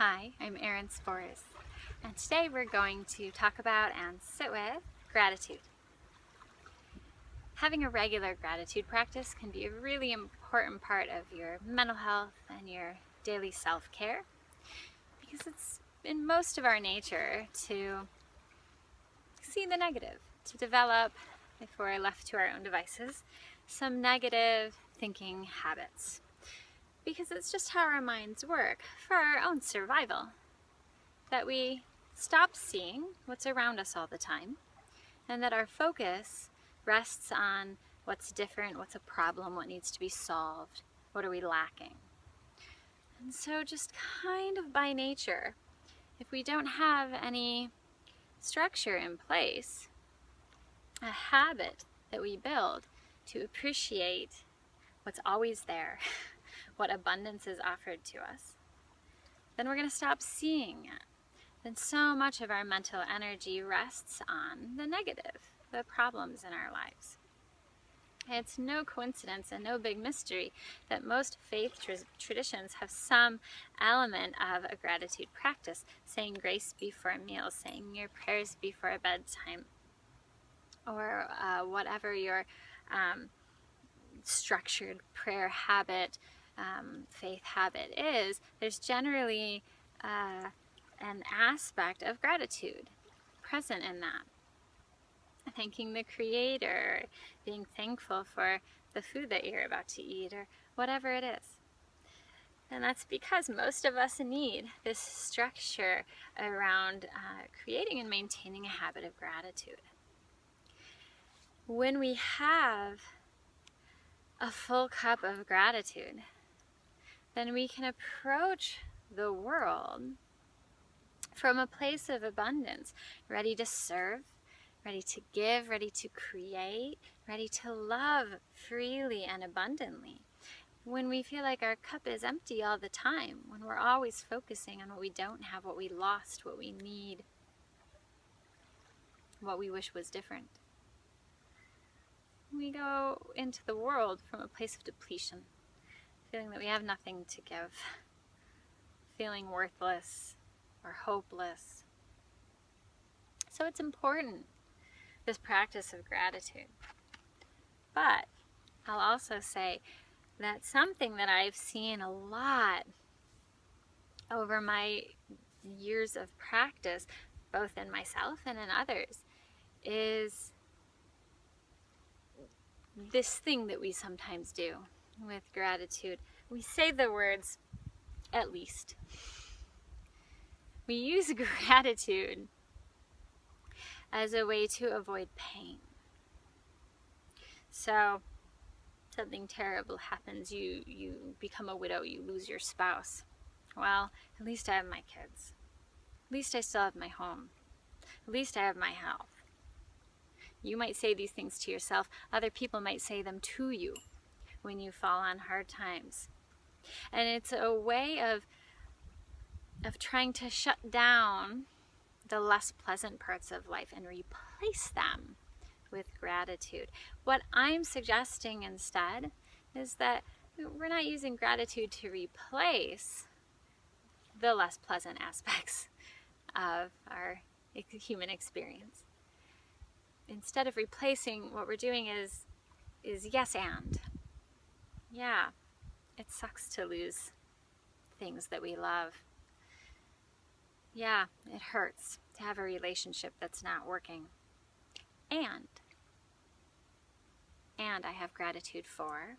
Hi, I'm Erin Spors, and today we're going to talk about and sit with gratitude. Having a regular gratitude practice can be a really important part of your mental health and your daily self-care because it's in most of our nature to see the negative, to develop, if we're left to our own devices, some negative thinking habits. Because it's just how our minds work for our own survival. That we stop seeing what's around us all the time, and that our focus rests on what's different, what's a problem, what needs to be solved, what are we lacking. And so just kind of by nature, if we don't have any structure in place, a habit that we build to appreciate what's always there, what abundance is offered to us, then we're going to stop seeing it. Then so much of our mental energy rests on the negative, the problems in our lives. It's no coincidence and no big mystery that most faith traditions have some element of a gratitude practice, saying grace before meals, saying your prayers before bedtime, or whatever your structured prayer habit, faith habit is. There's generally an aspect of gratitude present in that. Thanking the Creator, being thankful for the food that you're about to eat, or whatever it is. And that's because most of us need this structure around creating and maintaining a habit of gratitude. When we have a full cup of gratitude, then we can approach the world from a place of abundance, ready to serve, ready to give, ready to create, ready to love freely and abundantly. When we feel like our cup is empty all the time, when we're always focusing on what we don't have, what we lost, what we need, what we wish was different, we go into the world from a place of depletion, feeling that we have nothing to give, feeling worthless or hopeless. So it's important, this practice of gratitude. But I'll also say that something that I've seen a lot over my years of practice, both in myself and in others, is this thing that we sometimes do with gratitude. We say the words, at least. We use gratitude as a way to avoid pain. So something terrible happens, you become a widow, you lose your spouse. Well, at least I have my kids. At least I still have my home. At least I have my health. You might say these things to yourself. Other people might say them to you when you fall on hard times. And it's a way of trying to shut down the less pleasant parts of life and replace them with gratitude. What I'm suggesting instead is that we're not using gratitude to replace the less pleasant aspects of our human experience. Instead of replacing, what we're doing is yes and. Yeah, it sucks to lose things that we love. Yeah, it hurts to have a relationship that's not working. And I have gratitude for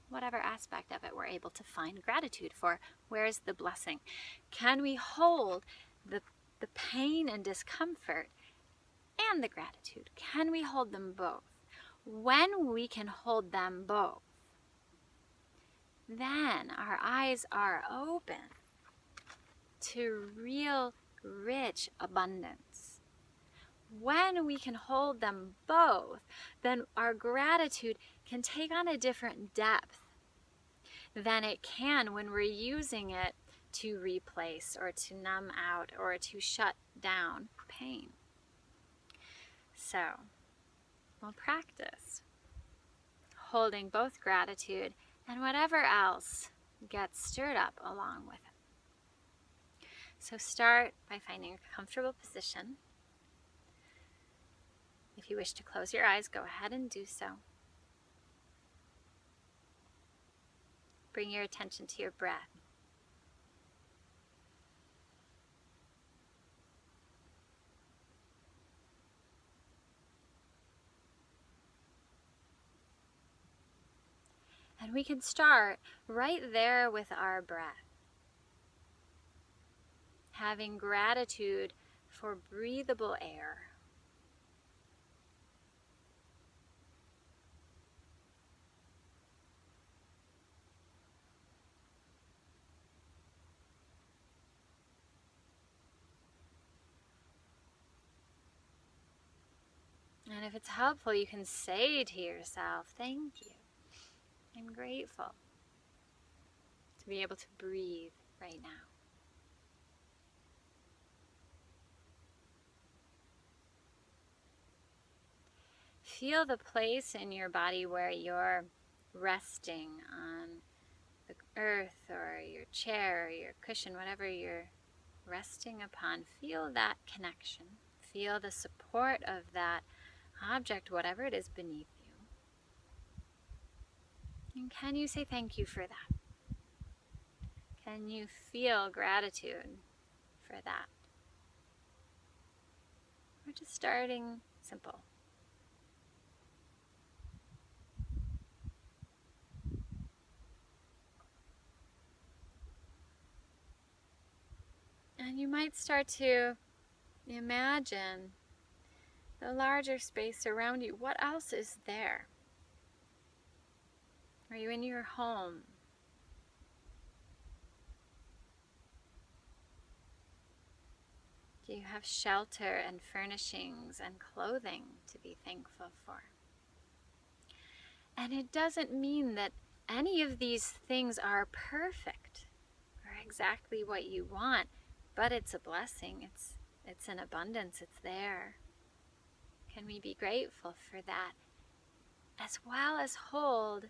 whatever aspect of it we're able to find gratitude for. Where's the blessing? Can we hold the pain and discomfort and the gratitude? Can we hold them both? When we can hold them both, then our eyes are open to real, rich abundance. When we can hold them both, then our gratitude can take on a different depth than it can when we're using it to replace or to numb out or to shut down pain. So, we'll practice holding both gratitude and whatever else gets stirred up along with it. So start by finding a comfortable position. If you wish to close your eyes, go ahead and do so. Bring your attention to your breath. And we can start right there with our breath. Having gratitude for breathable air. And if it's helpful, you can say to yourself, thank you. I'm grateful to be able to breathe right now. Feel the place in your body where you're resting on the earth or your chair or your cushion, whatever you're resting upon. Feel that connection. Feel the support of that object, whatever it is beneath you. And can you say thank you for that? Can you feel gratitude for that? We're just starting simple. And you might start to imagine the larger space around you. What else is there? Are you in your home? Do you have shelter and furnishings and clothing to be thankful for? And it doesn't mean that any of these things are perfect or exactly what you want, but it's a blessing. It's an abundance. It's there. Can we be grateful for that? As well as hold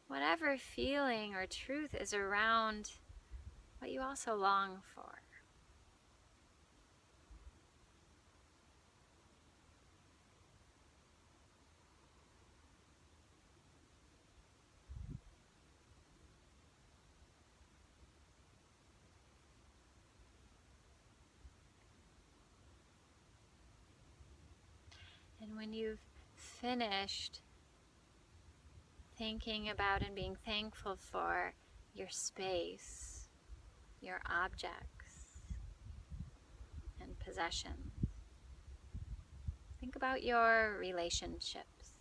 whatever feeling or truth is around what you also long for. And when you've finished thinking about and being thankful for your space, your objects, and possessions, think about your relationships.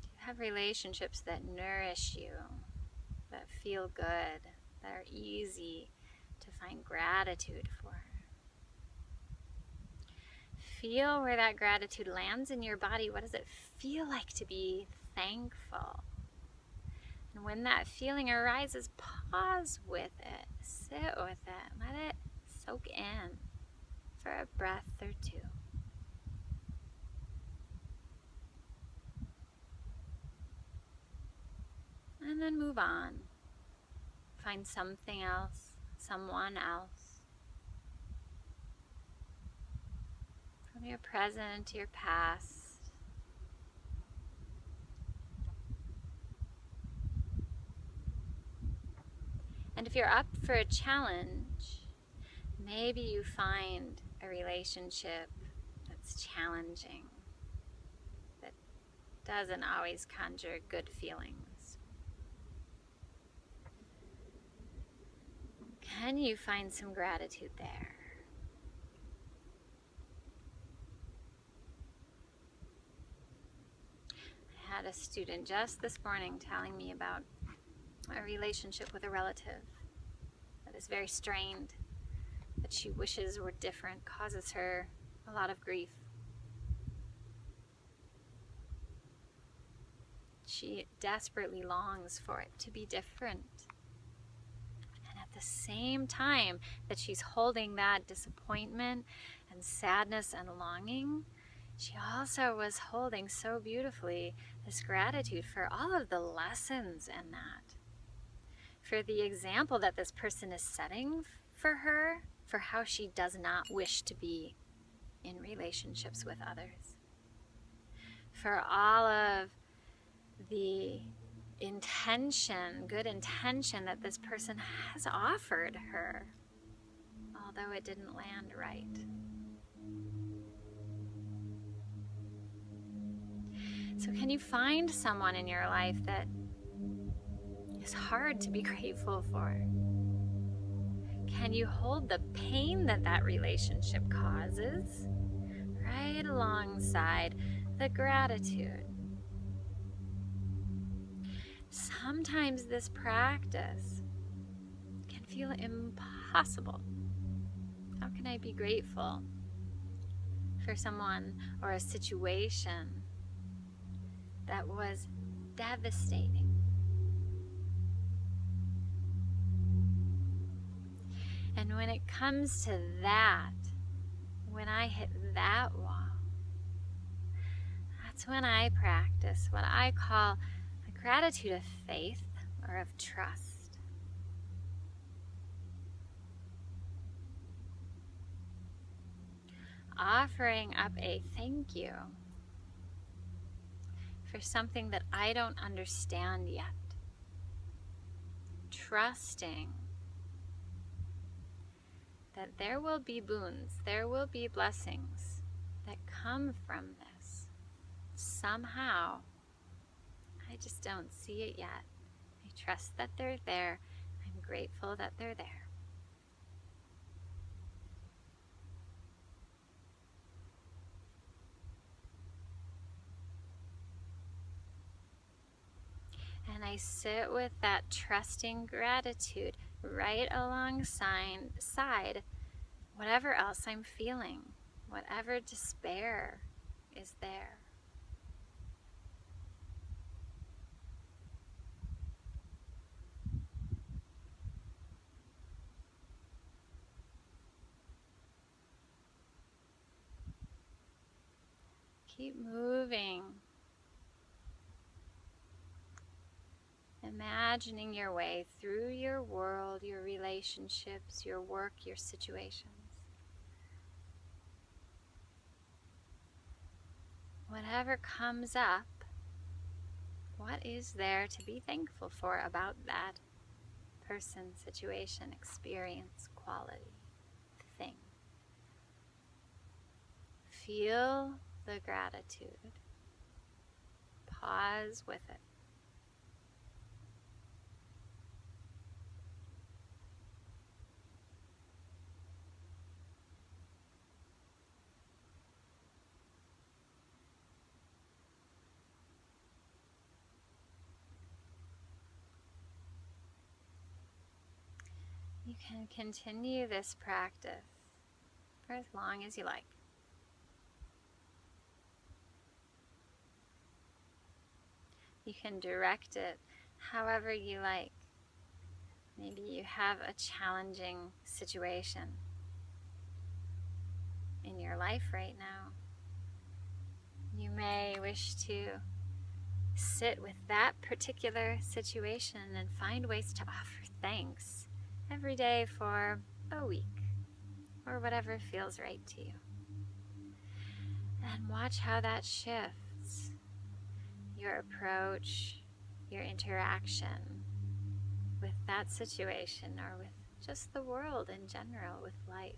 Do you have relationships that nourish you, that feel good, that are easy to find gratitude for? Feel where that gratitude lands in your body. What does it feel like to be thankful? And when that feeling arises, pause with it, sit with it, let it soak in for a breath or two. And then move on. Find something else, someone else. From your present to your past. And if you're up for a challenge, maybe you find a relationship that's challenging, that doesn't always conjure good feelings. Can you find some gratitude there? I had a student just this morning telling me about a relationship with a relative that is very strained, that she wishes were different, causes her a lot of grief. She desperately longs for it to be different. And at the same time that she's holding that disappointment and sadness and longing, she also was holding so beautifully this gratitude for all of the lessons in that. for the example that this person is setting for her, for how she does not wish to be in relationships with others, for all of the intention, good intention that this person has offered her, although it didn't land right. So can you find someone in your life that is hard to be grateful for? Can you hold the pain that that relationship causes right alongside the gratitude? Sometimes this practice can feel impossible. How can I be grateful for someone or a situation that was devastating? And when it comes to that, when I hit that wall, that's when I practice what I call a gratitude of faith or of trust. Offering up a thank you for something that I don't understand yet. Trusting that there will be boons, there will be blessings that come from this. Somehow, I just don't see it yet. I trust that they're there. I'm grateful that they're there. And I sit with that trusting gratitude right alongside whatever else I'm feeling, whatever despair is there. Keep moving. Imagining your way through your world, your relationships, your work, your situations. Whatever comes up, what is there to be thankful for about that person, situation, experience, quality, thing? Feel the gratitude. Pause with it. You can continue this practice for as long as you like. You can direct it however you like. Maybe you have a challenging situation in your life right now. You may wish to sit with that particular situation and find ways to offer thanks every day for a week or whatever feels right to you. And watch how that shifts your approach, your interaction with that situation or with just the world in general, with life.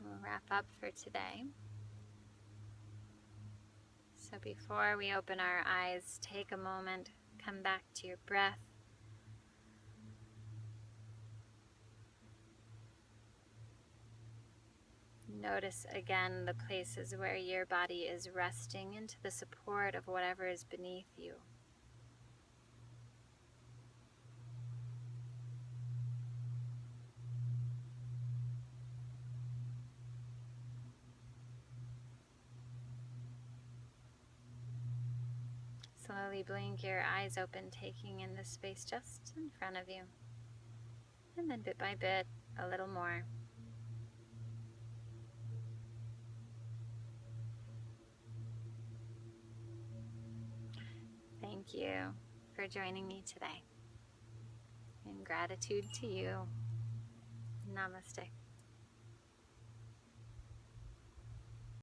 We'll wrap up for today. So before we open our eyes, take a moment, come back to your breath. Notice again the places where your body is resting into the support of whatever is beneath you. Slowly blink your eyes open, taking in the space just in front of you. And then bit by bit, a little more. Thank you for joining me today. In gratitude to you. Namaste.